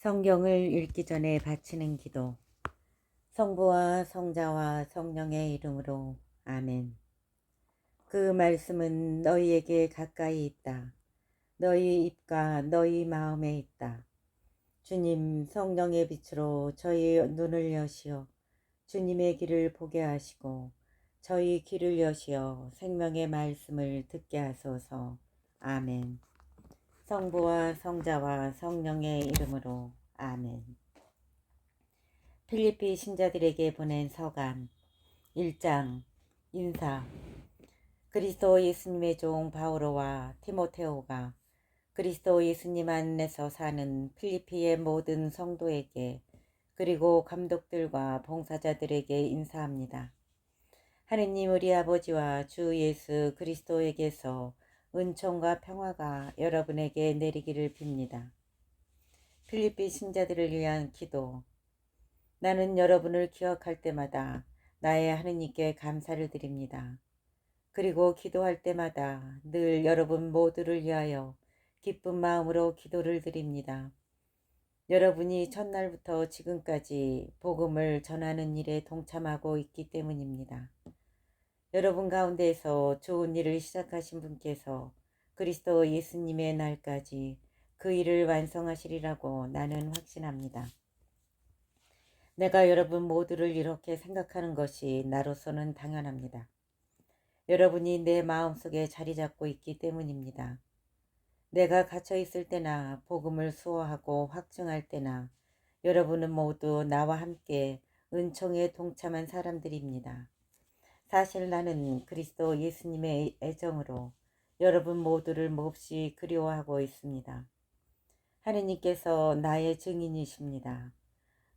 성경을 읽기 전에 바치는 기도. 성부와 성자와 성령의 이름으로 아멘. 그 말씀은 너희에게 가까이 있다. 너희 입과 너희 마음에 있다. 주님 성령의 빛으로 저희 눈을 여시어 주님의 길을 보게 하시고 저희 귀를 여시어 생명의 말씀을 듣게 하소서. 아멘. 성부와 성자와 성령의 이름으로 아멘. 필리피 신자들에게 보낸 서간 1장 인사. 그리스도 예수님의 종 바오로와 티모테오가 그리스도 예수님 안에서 사는 필리피의 모든 성도에게 그리고 감독들과 봉사자들에게 인사합니다. 하느님 우리 아버지와 주 예수 그리스도에게서 은총과 평화가 여러분에게 내리기를 빕니다. 필리피 신자들을 위한 기도. 나는 여러분을 기억할 때마다 나의 하느님께 감사를 드립니다. 그리고 기도할 때마다 늘 여러분 모두를 위하여 기쁜 마음으로 기도를 드립니다. 여러분이 첫날부터 지금까지 복음을 전하는 일에 동참하고 있기 때문입니다. 여러분 가운데에서 좋은 일을 시작하신 분께서 그리스도 예수님의 날까지 그 일을 완성하시리라고 나는 확신합니다. 내가 여러분 모두를 이렇게 생각하는 것이 나로서는 당연합니다. 여러분이 내 마음속에 자리 잡고 있기 때문입니다. 내가 갇혀 있을 때나 복음을 수호하고 확증할 때나 여러분은 모두 나와 함께 은총에 동참한 사람들입니다. 사실 나는 그리스도 예수님의 애정으로 여러분 모두를 몹시 그리워하고 있습니다. 하느님께서 나의 증인이십니다.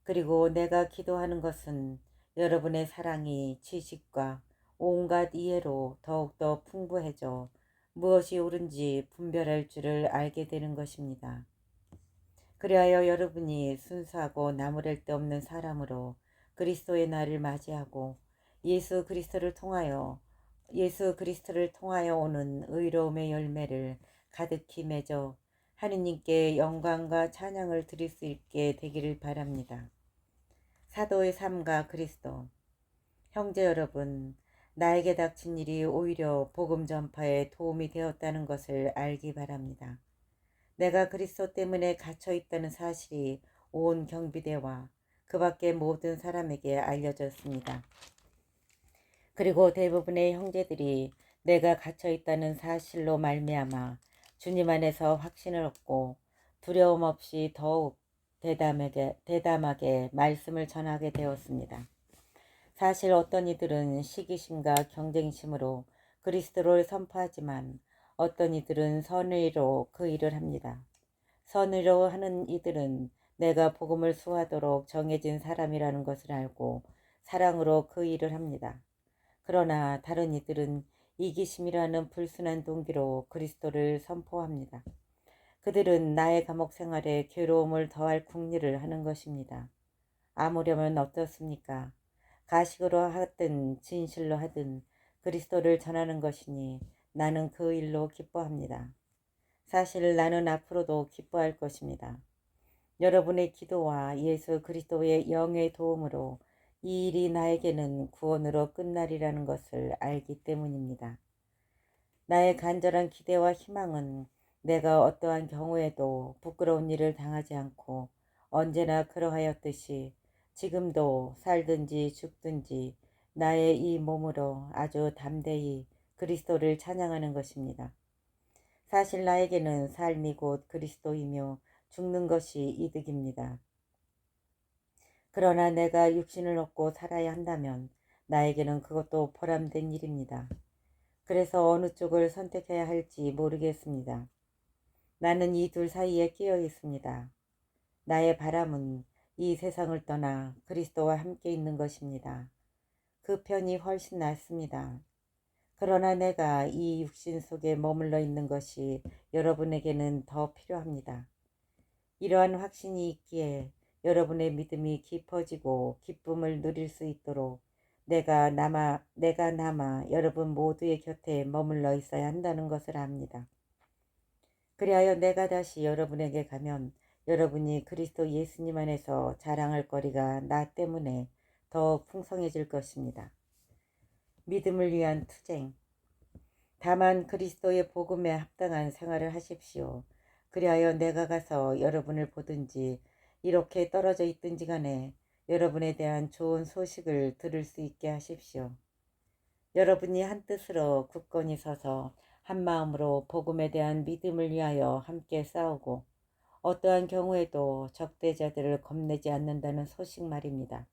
그리고 내가 기도하는 것은 여러분의 사랑이 지식과 온갖 이해로 더욱더 풍부해져 무엇이 옳은지 분별할 줄을 알게 되는 것입니다. 그리하여 여러분이 순수하고 나무랄 데 없는 사람으로 그리스도의 날을 맞이하고 예수 그리스도를 통하여 오는 의로움의 열매를 가득히 맺어 하느님께 영광과 찬양을 드릴 수 있게 되기를 바랍니다. 사도의 삶과 그리스도. 형제 여러분, 나에게 닥친 일이 오히려 복음 전파에 도움이 되었다는 것을 알기 바랍니다. 내가 그리스도 때문에 갇혀 있다는 사실이 온 경비대와 그 밖의 모든 사람에게 알려졌습니다. 그리고 대부분의 형제들이 내가 갇혀 있다는 사실로 말미암아 주님 안에서 확신을 얻고 두려움 없이 더욱 대담하게 말씀을 전하게 되었습니다. 사실 어떤 이들은 시기심과 경쟁심으로 그리스도를 선포하지만 어떤 이들은 선의로 그 일을 합니다. 선의로 하는 이들은 내가 복음을 수호하도록 정해진 사람이라는 것을 알고 사랑으로 그 일을 합니다. 그러나 다른 이들은 이기심이라는 불순한 동기로 그리스도를 선포합니다. 그들은 나의 감옥 생활에 괴로움을 더할 궁리를 하는 것입니다. 아무려면 어떻습니까? 가식으로 하든 진실로 하든 그리스도를 전하는 것이니 나는 그 일로 기뻐합니다. 사실 나는 앞으로도 기뻐할 것입니다. 여러분의 기도와 예수 그리스도의 영의 도움으로 이 일이 나에게는 구원으로 끝나리라는 것을 알기 때문입니다. 나의 간절한 기대와 희망은 내가 어떠한 경우에도 부끄러운 일을 당하지 않고 언제나 그러하였듯이 지금도 살든지 죽든지 나의 이 몸으로 아주 담대히 그리스도를 찬양하는 것입니다. 사실 나에게는 삶이 곧 그리스도이며 죽는 것이 이득입니다. 그러나 내가 육신을 얻고 살아야 한다면 나에게는 그것도 보람된 일입니다. 그래서 어느 쪽을 선택해야 할지 모르겠습니다. 나는 이 둘 사이에 끼어 있습니다. 나의 바람은 이 세상을 떠나 그리스도와 함께 있는 것입니다. 그 편이 훨씬 낫습니다. 그러나 내가 이 육신 속에 머물러 있는 것이 여러분에게는 더 필요합니다. 이러한 확신이 있기에 여러분의 믿음이 깊어지고 기쁨을 누릴 수 있도록 내가 남아 여러분 모두의 곁에 머물러 있어야 한다는 것을 압니다. 그리하여 내가 다시 여러분에게 가면 여러분이 그리스도 예수님 안에서 자랑할 거리가 나 때문에 더욱 풍성해질 것입니다. 믿음을 위한 투쟁. 다만 그리스도의 복음에 합당한 생활을 하십시오. 그리하여 내가 가서 여러분을 보든지 이렇게 떨어져 있든지 간에 여러분에 대한 좋은 소식을 들을 수 있게 하십시오. 여러분이 한 뜻으로 굳건히 서서 한 마음으로 복음에 대한 믿음을 위하여 함께 싸우고 어떠한 경우에도 적대자들을 겁내지 않는다는 소식 말입니다.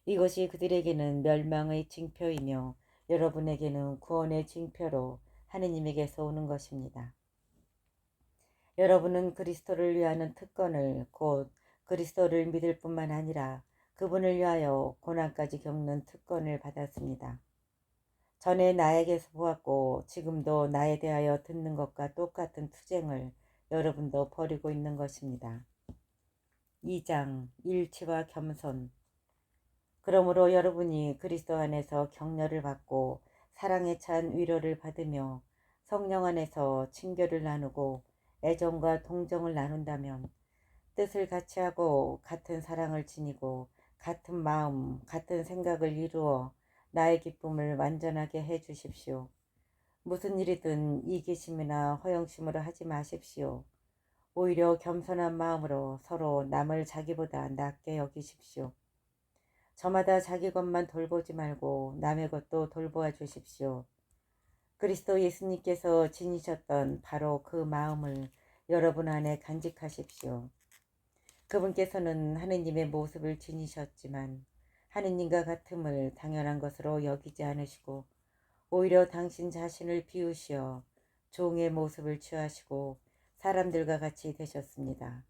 이것이 그들에게는 멸망의 징표이며 여러분에게는 구원의 징표로 하느님에게서 오는 것입니다. 여러분은 그리스도를 위하는 특권을 곧 그리스도를 믿을 뿐만 아니라 그분을 위하여 고난까지 겪는 특권을 받았습니다. 전에 나에게서 보았고 지금도 나에 대하여 듣는 것과 똑같은 투쟁을 여러분도 벌이고 있는 것입니다. 2장 일치와 겸손. 그러므로 여러분이 그리스도 안에서 격려를 받고 사랑에 찬 위로를 받으며 성령 안에서 친교를 나누고 애정과 동정을 나눈다면 뜻을 같이 하고 같은 사랑을 지니고 같은 마음, 같은 생각을 이루어 나의 기쁨을 완전하게 해 주십시오. 무슨 일이든 이기심이나 허영심으로 하지 마십시오. 오히려 겸손한 마음으로 서로 남을 자기보다 낮게 여기십시오. 저마다 자기 것만 돌보지 말고 남의 것도 돌보아 주십시오. 그리스도 예수님께서 지니셨던 바로 그 마음을 여러분 안에 간직하십시오. 그분께서는 하느님의 모습을 지니셨지만 하느님과 같음을 당연한 것으로 여기지 않으시고 오히려 당신 자신을 비우시어 종의 모습을 취하시고 사람들과 같이 되셨습니다.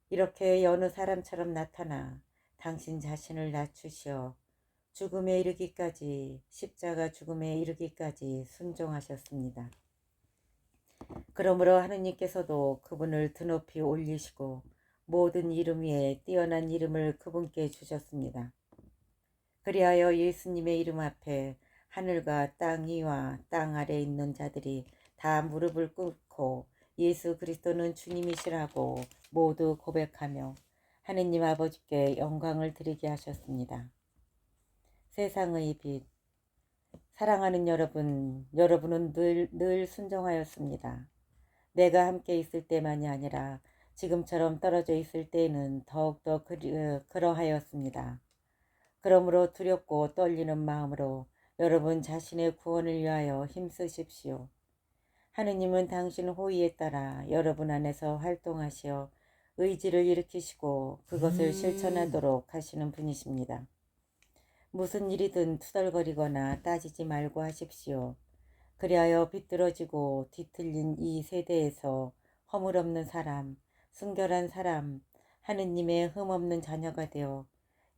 이렇게 여느 사람처럼 나타나 당신 자신을 낮추시어 죽음에 이르기까지 십자가 죽음에 이르기까지 순종하셨습니다. 그러므로 하느님께서도 그분을 드높이 올리시고 모든 이름 위에 뛰어난 이름을 그분께 주셨습니다. 그리하여 예수님의 이름 앞에 하늘과 땅 위와 땅 아래에 있는 자들이 다 무릎을 꿇고 예수 그리스도는 주님이시라고 모두 고백하며 하느님 아버지께 영광을 드리게 하셨습니다. 세상의 빛. 사랑하는 여러분, 여러분은 늘 순종하였습니다. 내가 함께 있을 때만이 아니라 지금처럼 떨어져 있을 때에는 더욱더 그러하였습니다. 그러므로 두렵고 떨리는 마음으로 여러분 자신의 구원을 위하여 힘쓰십시오. 하느님은 당신 호의에 따라 여러분 안에서 활동하시어 의지를 일으키시고 그것을 실천하도록 하시는 분이십니다. 무슨 일이든 투덜거리거나 따지지 말고 하십시오. 그리하여 비뚤어지고 뒤틀린 이 세대에서 허물없는 사람, 순결한 사람, 하느님의 흠없는 자녀가 되어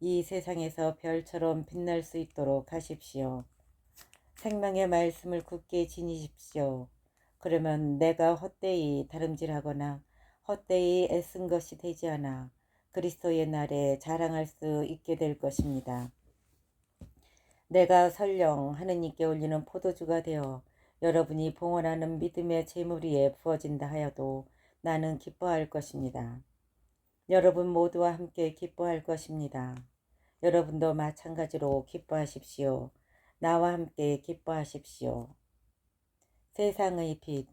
이 세상에서 별처럼 빛날 수 있도록 하십시오. 생명의 말씀을 굳게 지니십시오. 그러면 내가 헛되이 다름질하거나 헛되이 애쓴 것이 되지 않아 그리스도의 날에 자랑할 수 있게 될 것입니다. 내가 설령 하느님께 올리는 포도주가 되어 여러분이 봉헌하는 믿음의 제물 위에 부어진다 하여도 나는 기뻐할 것입니다. 여러분 모두와 함께 기뻐할 것입니다. 여러분도 마찬가지로 기뻐하십시오. 나와 함께 기뻐하십시오. 세상의 빛.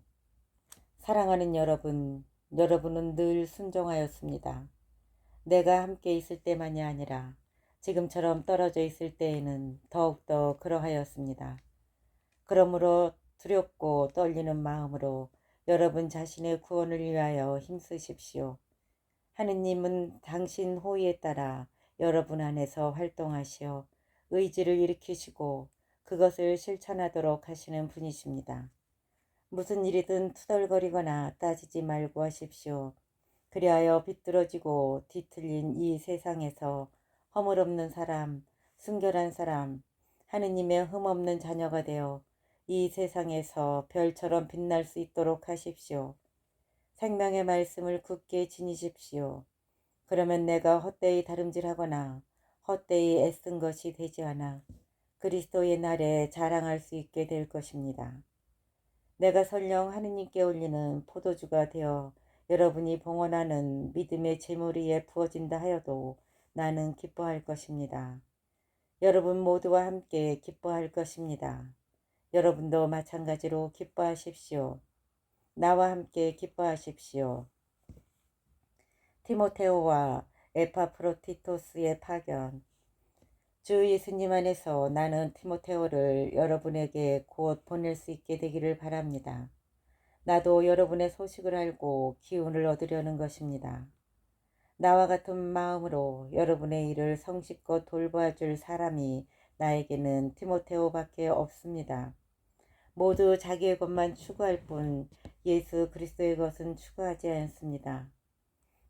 사랑하는 여러분, 여러분은 늘 순종하였습니다. 내가 함께 있을 때만이 아니라 지금처럼 떨어져 있을 때에는 더욱더 그러하였습니다. 그러므로 두렵고 떨리는 마음으로 여러분 자신의 구원을 위하여 힘쓰십시오. 하느님은 당신 호의에 따라 여러분 안에서 활동하시어 의지를 일으키시고 그것을 실천하도록 하시는 분이십니다. 무슨 일이든 투덜거리거나 따지지 말고 하십시오. 그리하여 비뚤어지고 뒤틀린 이 세상에서 허물없는 사람, 순결한 사람, 하느님의 흠없는 자녀가 되어 이 세상에서 별처럼 빛날 수 있도록 하십시오. 생명의 말씀을 굳게 지니십시오. 그러면 내가 헛되이 다름질하거나 헛되이 애쓴 것이 되지 않아 그리스도의 날에 자랑할 수 있게 될 것입니다. 내가 설령 하느님께 올리는 포도주가 되어 여러분이 봉헌하는 믿음의 제물 위에 부어진다 하여도 나는 기뻐할 것입니다. 여러분 모두와 함께 기뻐할 것입니다. 여러분도 마찬가지로 기뻐하십시오. 나와 함께 기뻐하십시오. 티모테오와 에파프로디토스의 파견. 주 예수님 안에서 나는 티모테오를 여러분에게 곧 보낼 수 있게 되기를 바랍니다. 나도 여러분의 소식을 알고 기운을 얻으려는 것입니다. 나와 같은 마음으로 여러분의 일을 성실껏 돌봐줄 사람이 나에게는 티모테오밖에 없습니다. 모두 자기의 것만 추구할 뿐 예수 그리스도의 것은 추구하지 않습니다.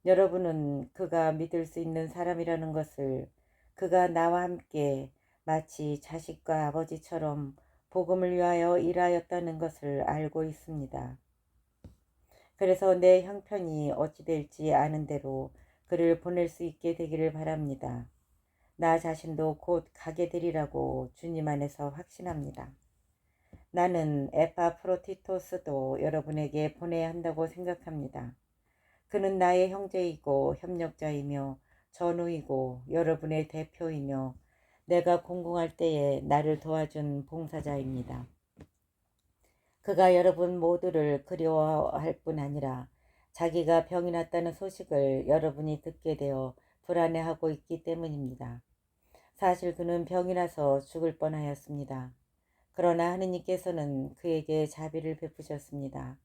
여러분은 그가 믿을 수 있는 사람이라는 것을, 그가 나와 함께 마치 자식과 아버지처럼 복음을 위하여 일하였다는 것을 알고 있습니다. 그래서 내 형편이 어찌 될지 아는 대로 그를 보낼 수 있게 되기를 바랍니다. 나 자신도 곧 가게 되리라고 주님 안에서 확신합니다. 나는 에파프로디토스도 여러분에게 보내야 한다고 생각합니다. 그는 나의 형제이고 협력자이며 전우이고 여러분의 대표이며 내가 공공할 때에 나를 도와준 봉사자입니다. 그가 여러분 모두를 그리워할 뿐 아니라 자기가 병이 났다는 소식을 여러분이 듣게 되어 불안해하고 있기 때문입니다. 사실 그는 병이 나서 죽을 뻔하였습니다. 그러나 하느님께서는 그에게 자비를 베푸셨습니다.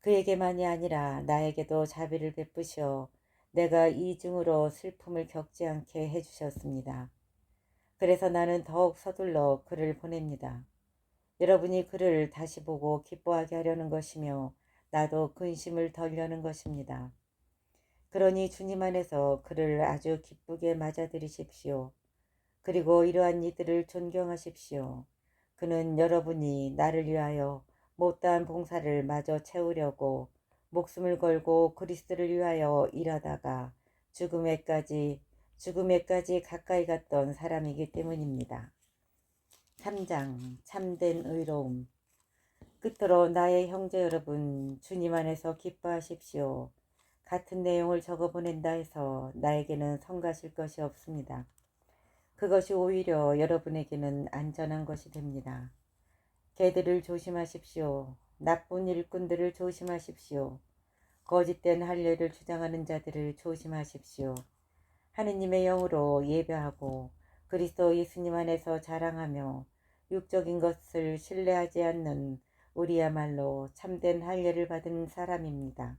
그에게만이 아니라 나에게도 자비를 베푸셔 내가 이 중으로 슬픔을 겪지 않게 해주셨습니다. 그래서 나는 더욱 서둘러 그를 보냅니다. 여러분이 그를 다시 보고 기뻐하게 하려는 것이며 나도 근심을 덜려는 것입니다. 그러니 주님 안에서 그를 아주 기쁘게 맞아들이십시오. 그리고 이러한 이들을 존경하십시오. 그는 여러분이 나를 위하여 못다한 봉사를 마저 채우려고 목숨을 걸고 그리스도를 위하여 일하다가 죽음에까지 가까이 갔던 사람이기 때문입니다. 3장 참된 의로움. 끝으로 나의 형제 여러분, 주님 안에서 기뻐하십시오. 같은 내용을 적어 보낸다 해서 나에게는 성가실 것이 없습니다. 그것이 오히려 여러분에게는 안전한 것이 됩니다. 개들을 조심하십시오. 나쁜 일꾼들을 조심하십시오. 거짓된 할례를 주장하는 자들을 조심하십시오. 하느님의 영으로 예배하고 그리스도 예수님 안에서 자랑하며 육적인 것을 신뢰하지 않는 우리야말로 참된 할례를 받은 사람입니다.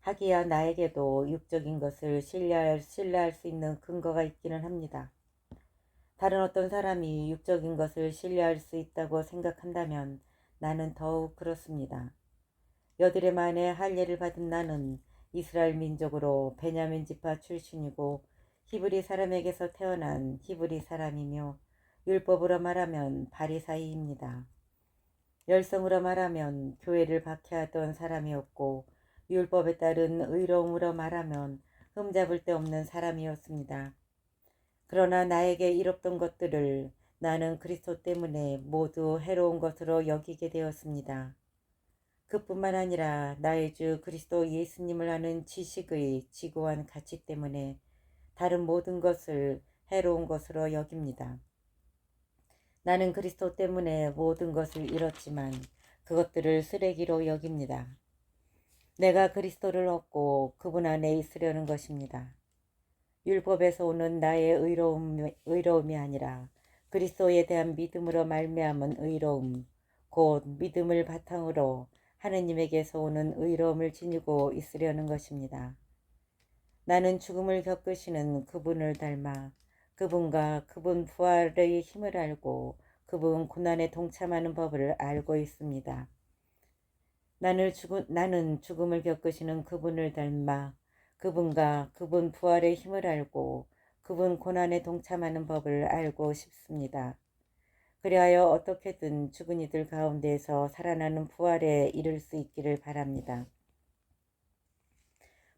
하기야 나에게도 육적인 것을 신뢰할 수 있는 근거가 있기는 합니다. 다른 어떤 사람이 육적인 것을 신뢰할 수 있다고 생각한다면 나는 더욱 그렇습니다. 여드레 만에 할례를 받은 나는 이스라엘 민족으로 베냐민 지파 출신이고 히브리 사람에게서 태어난 히브리 사람이며 율법으로 말하면 바리사이입니다. 열성으로 말하면 교회를 박해하던 사람이었고 율법에 따른 의로움으로 말하면 흠잡을 데 없는 사람이었습니다. 그러나 나에게 이롭던 것들을 나는 그리스도 때문에 모두 해로운 것으로 여기게 되었습니다. 그뿐만 아니라 나의 주 그리스도 예수님을 아는 지식의 지고한 가치 때문에 다른 모든 것을 해로운 것으로 여깁니다. 나는 그리스도 때문에 모든 것을 잃었지만 그것들을 쓰레기로 여깁니다. 내가 그리스도를 얻고 그분 안에 있으려는 것입니다. 율법에서 오는 나의 의로움이 아니라 그리스도에 대한 믿음으로 말미암은 의로움, 곧 믿음을 바탕으로 하느님에게서 오는 의로움을 지니고 있으려는 것입니다. 나는 죽음을 겪으시는 그분을 닮아 그분과 그분 부활의 힘을 알고 그분 고난에 동참하는 법을 알고 있습니다. 나는 죽음을 겪으시는 그분을 닮아 그분과 그분 부활의 힘을 알고 그분 고난에 동참하는 법을 알고 싶습니다. 그리하여 어떻게든 죽은 이들 가운데에서 살아나는 부활에 이를 수 있기를 바랍니다.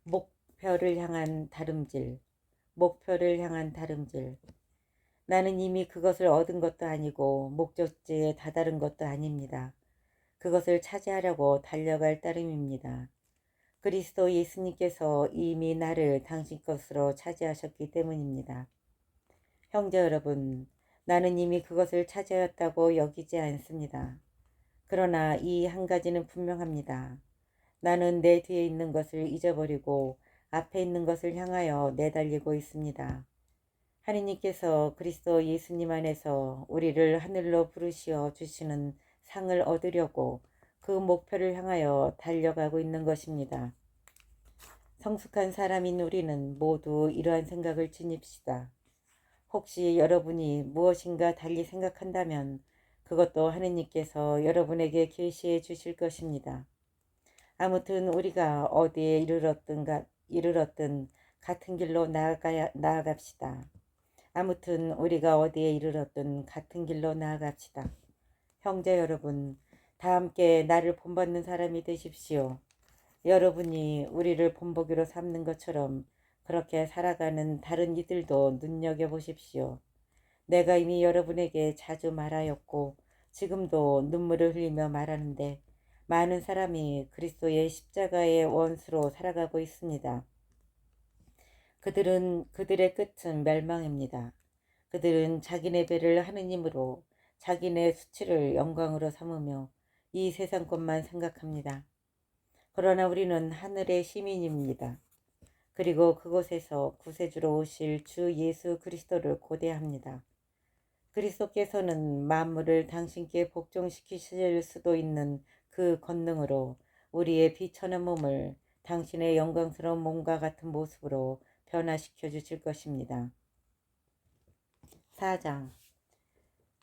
목표를 향한 다름질. 나는 이미 그것을 얻은 것도 아니고 목적지에 다다른 것도 아닙니다. 그것을 차지하려고 달려갈 따름입니다. 그리스도 예수님께서 이미 나를 당신 것으로 차지하셨기 때문입니다. 형제 여러분, 나는 이미 그것을 차지하였다고 여기지 않습니다. 그러나 이 한 가지는 분명합니다. 나는 내 뒤에 있는 것을 잊어버리고 앞에 있는 것을 향하여 내달리고 있습니다. 하느님께서 그리스도 예수님 안에서 우리를 하늘로 부르시어 주시는 상을 얻으려고 그 목표를 향하여 달려가고 있는 것입니다. 성숙한 사람인 우리는 모두 이러한 생각을 지닙시다. 혹시 여러분이 무엇인가 달리 생각한다면 그것도 하느님께서 여러분에게 계시해 주실 것입니다. 아무튼 우리가 어디에 이르렀든 같은 길로 나아갑시다. 아무튼 우리가 어디에 이르렀든 같은 길로 나아갑시다. 형제 여러분, 다 함께 나를 본받는 사람이 되십시오. 여러분이 우리를 본보기로 삼는 것처럼 그렇게 살아가는 다른 이들도 눈여겨보십시오. 내가 이미 여러분에게 자주 말하였고 지금도 눈물을 흘리며 말하는데 많은 사람이 그리스도의 십자가의 원수로 살아가고 있습니다. 그들의 끝은 멸망입니다. 그들은 자기네 배를 하느님으로 자기네 수치를 영광으로 삼으며 이 세상 것만 생각합니다. 그러나 우리는 하늘의 시민입니다. 그리고 그곳에서 구세주로 오실 주 예수 그리스도를 고대합니다. 그리스도께서는 만물을 당신께 복종시키실 수도 있는 그 권능으로 우리의 비천한 몸을 당신의 영광스러운 몸과 같은 모습으로 변화시켜 주실 것입니다. 4장.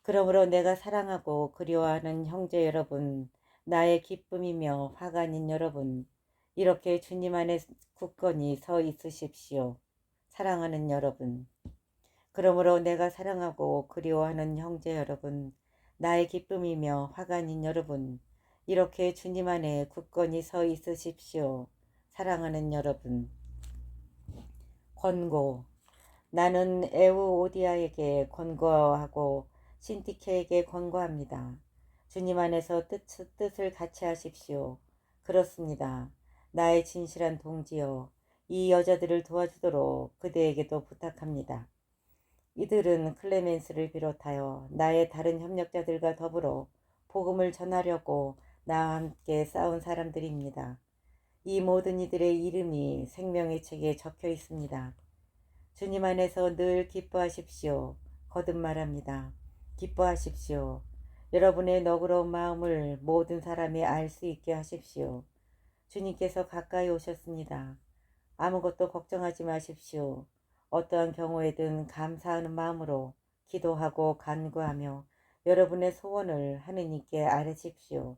그러므로 내가 사랑하고 그리워하는 형제 여러분, 나의 기쁨이며 화관인 여러분, 이렇게 주님 안에 굳건히 서 있으십시오. 사랑하는 여러분. 그러므로 내가 사랑하고 그리워하는 형제 여러분, 나의 기쁨이며 화관인 여러분, 이렇게 주님 안에 굳건히 서 있으십시오. 사랑하는 여러분. 권고. 나는 에우오디아에게 권고하고 신티케에게 권고합니다. 주님 안에서 뜻을 같이 하십시오. 그렇습니다. 나의 진실한 동지여, 이 여자들을 도와주도록 그대에게도 부탁합니다. 이들은 클레멘스를 비롯하여 나의 다른 협력자들과 더불어 복음을 전하려고 나와 함께 싸운 사람들입니다. 이 모든 이들의 이름이 생명의 책에 적혀 있습니다. 주님 안에서 늘 기뻐하십시오. 거듭 말합니다. 기뻐하십시오. 여러분의 너그러운 마음을 모든 사람이 알 수 있게 하십시오. 주님께서 가까이 오셨습니다. 아무것도 걱정하지 마십시오. 어떠한 경우에든 감사하는 마음으로 기도하고 간구하며 여러분의 소원을 하느님께 아뢰십시오.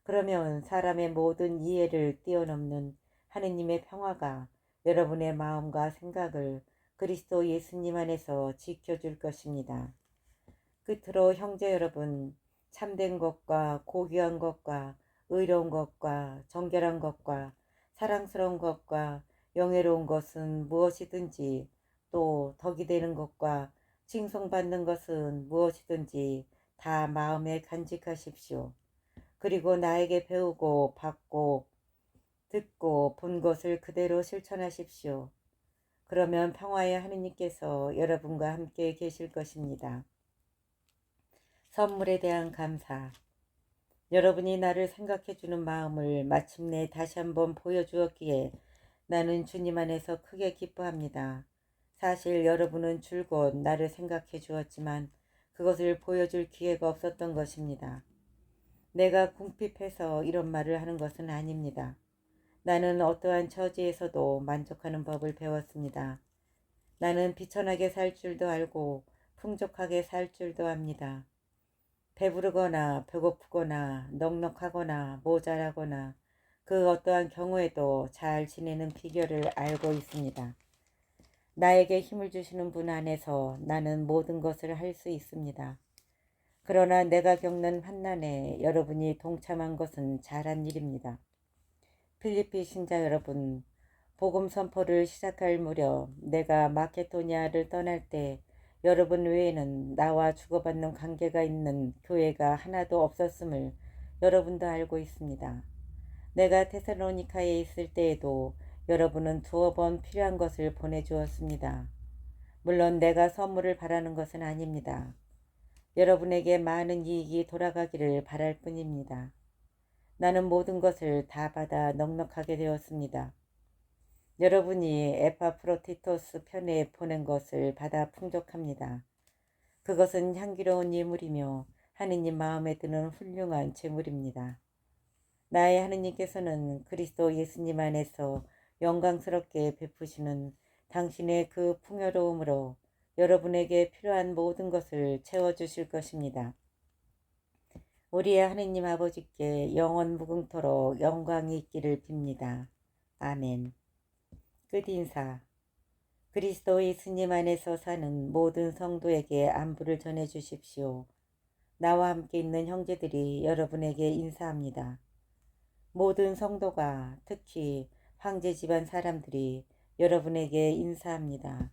그러면 사람의 모든 이해를 뛰어넘는 하느님의 평화가 여러분의 마음과 생각을 그리스도 예수님 안에서 지켜줄 것입니다. 끝으로 형제 여러분, 참된 것과 고귀한 것과 의로운 것과 정결한 것과 사랑스러운 것과 영예로운 것은 무엇이든지 또 덕이 되는 것과 칭송받는 것은 무엇이든지 다 마음에 간직하십시오. 그리고 나에게 배우고 받고 듣고 본 것을 그대로 실천하십시오. 그러면 평화의 하느님께서 여러분과 함께 계실 것입니다. 선물에 대한 감사. 여러분이 나를 생각해주는 마음을 마침내 다시 한번 보여주었기에 나는 주님 안에서 크게 기뻐합니다. 사실 여러분은 줄곧 나를 생각해 주었지만 그것을 보여줄 기회가 없었던 것입니다. 내가 궁핍해서 이런 말을 하는 것은 아닙니다. 나는 어떠한 처지에서도 만족하는 법을 배웠습니다. 나는 비천하게 살 줄도 알고 풍족하게 살 줄도 압니다. 배부르거나 배고프거나 넉넉하거나 모자라거나 그 어떠한 경우에도 잘 지내는 비결을 알고 있습니다. 나에게 힘을 주시는 분 안에서 나는 모든 것을 할 수 있습니다. 그러나 내가 겪는 환난에 여러분이 동참한 것은 잘한 일입니다. 필리피 신자 여러분, 복음 선포를 시작할 무렵 내가 마케도니아를 떠날 때 여러분 외에는 나와 주고받는 관계가 있는 교회가 하나도 없었음을 여러분도 알고 있습니다. 내가 테살로니카에 있을 때에도 여러분은 두어 번 필요한 것을 보내주었습니다. 물론 내가 선물을 바라는 것은 아닙니다. 여러분에게 많은 이익이 돌아가기를 바랄 뿐입니다. 나는 모든 것을 다 받아 넉넉하게 되었습니다. 여러분이 에파프로디토스 편에 보낸 것을 받아 풍족합니다. 그것은 향기로운 예물이며 하느님 마음에 드는 훌륭한 제물입니다. 나의 하느님께서는 그리스도 예수님 안에서 영광스럽게 베푸시는 당신의 그 풍요로움으로 여러분에게 필요한 모든 것을 채워주실 것입니다. 우리의 하느님 아버지께 영원 무궁토록 영광이 있기를 빕니다. 아멘. 끝인사. 그리스도 예수님 안에서 사는 모든 성도에게 안부를 전해 주십시오. 나와 함께 있는 형제들이 여러분에게 인사합니다. 모든 성도가 특히 황제 집안 사람들이 여러분에게 인사합니다.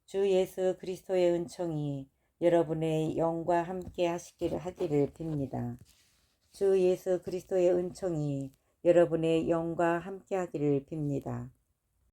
주 예수 그리스도의 은총이 여러분의 영과 함께 하기를 빕니다. 주 예수 그리스도의 은총이 여러분의 영과 함께 하기를 빕니다.